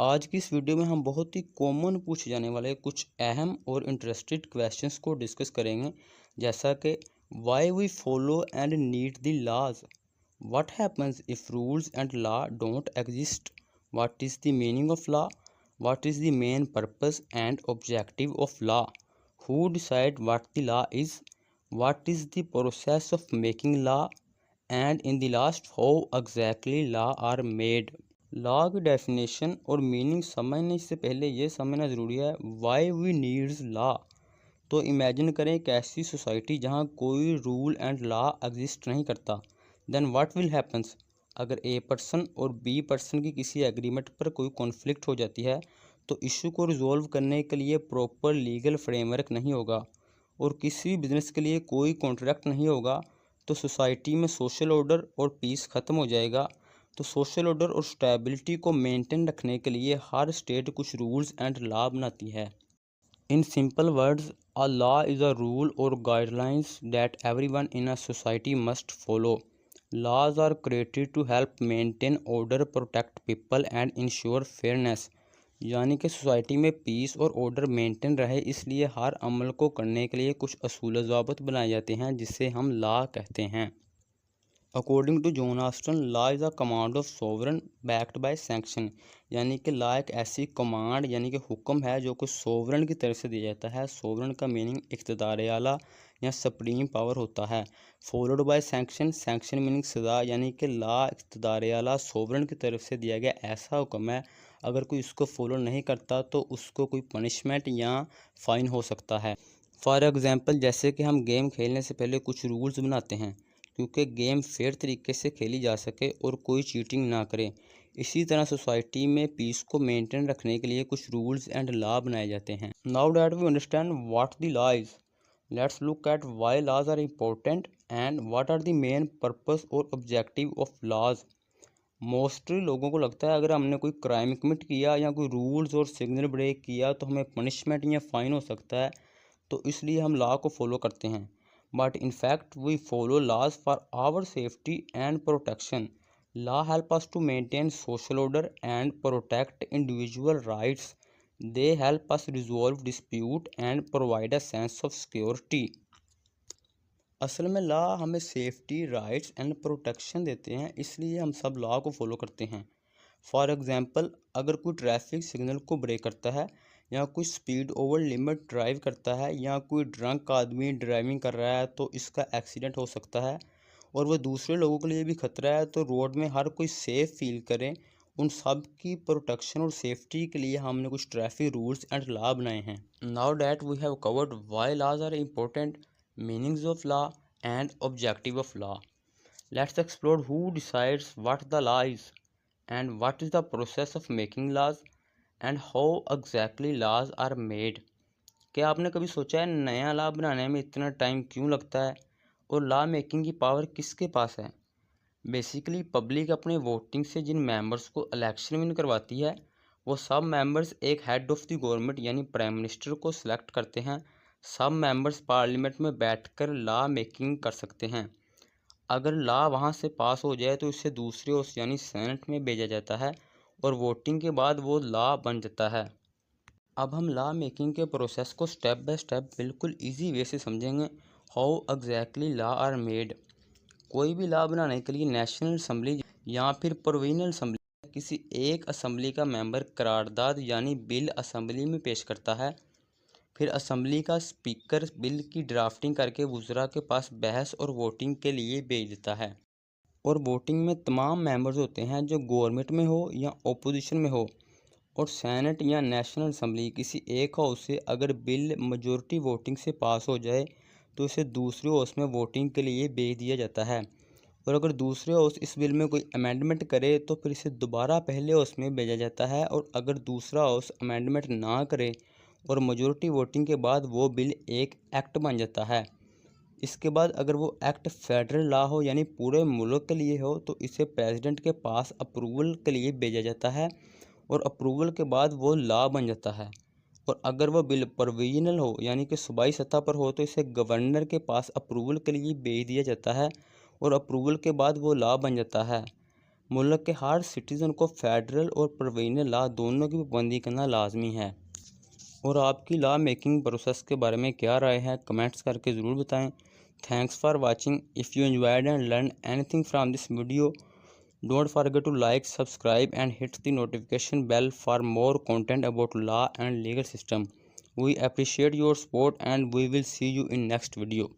आज की इस वीडियो में हम बहुत ही कॉमन पूछे जाने वाले कुछ अहम और इंटरेस्टेड क्वेश्चंस को डिस्कस करेंगे। जैसा कि why we follow and need the laws, what happens if rules and law don't exist, what is the meaning of law, what is the main purpose and objective of law, who decide what the law is, what is the process of making law, and in the last how exactly law are made. Law की definition और meaning समझने से पहले ये समझना ज़रूरी है why we needs law. तो इमेजिन करें एक ऐसी सोसाइटी जहाँ कोई रूल एंड लॉ एग्जिस्ट नहीं करता। देन व्हाट विल हैपन्स, अगर ए पर्सन और बी पर्सन की किसी एग्रीमेंट पर कोई कॉन्फ्लिक्ट हो जाती है तो इशू को रिजॉल्व करने के लिए प्रॉपर लीगल फ्रेमवर्क नहीं होगा और किसी भी बिजनेस के लिए कोई कॉन्ट्रैक्ट नहीं होगा तो सोसाइटी में सोशल ऑर्डर और पीस ख़त्म हो जाएगा। तो सोशल ऑर्डर और स्टेबिलिटी को मेंटेन रखने के लिए हर स्टेट कुछ रूल्स एंड लॉ बनाती है। In simple words, a law is a rule और guidelines that everyone in a society must follow. Laws are created to help maintain order, protect people and ensure fairness. यानी कि society में piece और order maintain रहे इसलिए हर अमल को करने के लिए कुछ असूल ज़ाबित बनाए जाते हैं जिसे हम लॉ कहते हैं। According to John Austin, law is a command of sovereign backed by sanction. यानी कि लॉ एक ऐसी कमांड यानी कि हुक्म है जो कि सोवरन की तरफ से दिया जाता है। सोवरन का मीनिंग इख्तिदार आला या सुप्रीम पावर होता है। Followed by sanction, sanction meaning सज़ा, यानी कि लॉ इख्तिदार आला सोवरन की तरफ से दिया गया ऐसा हुक्म है, अगर कोई उसको फॉलो नहीं करता तो उसको कोई पनिशमेंट या फ़ाइन हो सकता है। फॉर एग्ज़ाम्पल, जैसे कि हम गेम खेलने से पहले कुछ रूल्स बनाते हैं क्योंकि गेम फेयर तरीके से खेली जा सके और कोई चीटिंग ना करे। इसी तरह सोसाइटी में पीस को मेंटेन रखने के लिए कुछ रूल्स एंड लॉ बनाए जाते हैं। Now that we understand what the law is, let's look at why laws are important and what are the main purpose और ऑब्जेक्टिव ऑफ लॉज। मोस्टली लोगों को लगता है अगर हमने कोई क्राइम कमिट किया या कोई रूल्स और सिग्नल ब्रेक किया तो हमें पनिशमेंट या फ़ाइन हो सकता है, तो इसलिए हम लॉ को फॉलो करते हैं। But in fact we follow laws for our safety and protection. Law help us to maintain social order and protect individual rights. They help us resolve dispute and provide a sense of security. असल में law हमें safety, rights and protection देते हैं, इसलिए हम सब law को follow करते हैं। फॉर एग्ज़ाम्पल, अगर कोई ट्रैफिक सिग्नल को ब्रेक करता है या कोई स्पीड ओवर लिमिट ड्राइव करता है या कोई ड्रंक आदमी ड्राइविंग कर रहा है तो इसका एक्सीडेंट हो सकता है और वह दूसरे लोगों के लिए भी खतरा है। तो रोड में हर कोई सेफ फील करे, उन सब की प्रोटेक्शन और सेफ्टी के लिए हमने कुछ ट्रैफिक रूल्स एंड लॉ बनाए हैं। Now that we have covered why laws are important, meanings of law and objective of law. Let's explore who decides what the law is and what is the process of making laws and how exactly laws are made. क्या आपने कभी सोचा है नया law बनाने में इतना time क्यों लगता है और लॉ मेकिंग की पावर किसके पास है? बेसिकली पब्लिक अपने वोटिंग से जिन मेंबर्स को इलेक्शन विन करवाती है वो सब मेंबर्स एक हेड ऑफ द गवर्नमेंट यानी प्राइम मिनिस्टर को सिलेक्ट करते हैं। सब मेंबर्स पार्लियामेंट में बैठकर लॉ मेकिंग कर सकते हैं। अगर लॉ वहां से पास हो जाए तो इसे दूसरे हाउस यानी सेनेट में भेजा जाता है और वोटिंग के बाद वो लॉ बन जाता है। अब हम लॉ मेकिंग के प्रोसेस को स्टेप बाय स्टेप बिल्कुल इजी वे से समझेंगे। How exactly law are made. कोई भी लॉ बनाने के लिए नेशनल असम्बली या फिर प्रोविजनल असम्बली किसी एक असम्बली का मेंबर करारदाद यानी बिल असम्बली में पेश करता है। फिर असम्बली का स्पीकर बिल की ड्राफ्टिंग करके वुज़रा के पास बहस और वोटिंग के लिए भेज देता है। और वोटिंग में तमाम मेंबर्स होते हैं जो गवर्नमेंट में हो या ओपोजिशन में हो। और सेनेट या नेशनल असम्बली किसी एक हाउस से अगर बिल मेजॉरिटी वोटिंग से पास हो जाए तो इसे दूसरे हाउस में वोटिंग के लिए भेज दिया जाता है। और अगर दूसरे हाउस इस बिल में कोई अमेंडमेंट करे तो फिर इसे दोबारा पहले हाउस में भेजा जाता है। और अगर दूसरा हाउस अमेंडमेंट ना करे और मेजॉरिटी वोटिंग के बाद वो बिल एक एक्ट बन जाता है। इसके बाद अगर वो एक्ट फेडरल लॉ हो यानी पूरे मुल्क के लिए हो तो इसे प्रेसिडेंट के पास अप्रूवल के लिए भेजा जाता है और अप्रूवल के बाद वो लॉ बन जाता है। और अगर वह बिल प्रोविजनल हो यानी कि सूबाई सतह पर हो तो इसे गवर्नर के पास अप्रूवल के लिए भेज दिया जाता है और अप्रूवल के बाद वो लॉ बन जाता है। मुल्क के हर सिटीज़न को फेडरल और प्रोविजनल लॉ दोनों की पाबंदी करना लाजमी है। और आपकी लॉ मेकिंग प्रोसेस के बारे में क्या राय है, कमेंट्स करके ज़रूर बताएं। Thanks for watching. If you enjoyed and learn anything from this video, don't forget to like, subscribe and hit the notification bell for more content about law and legal system. We appreciate your support and we will see you in next video.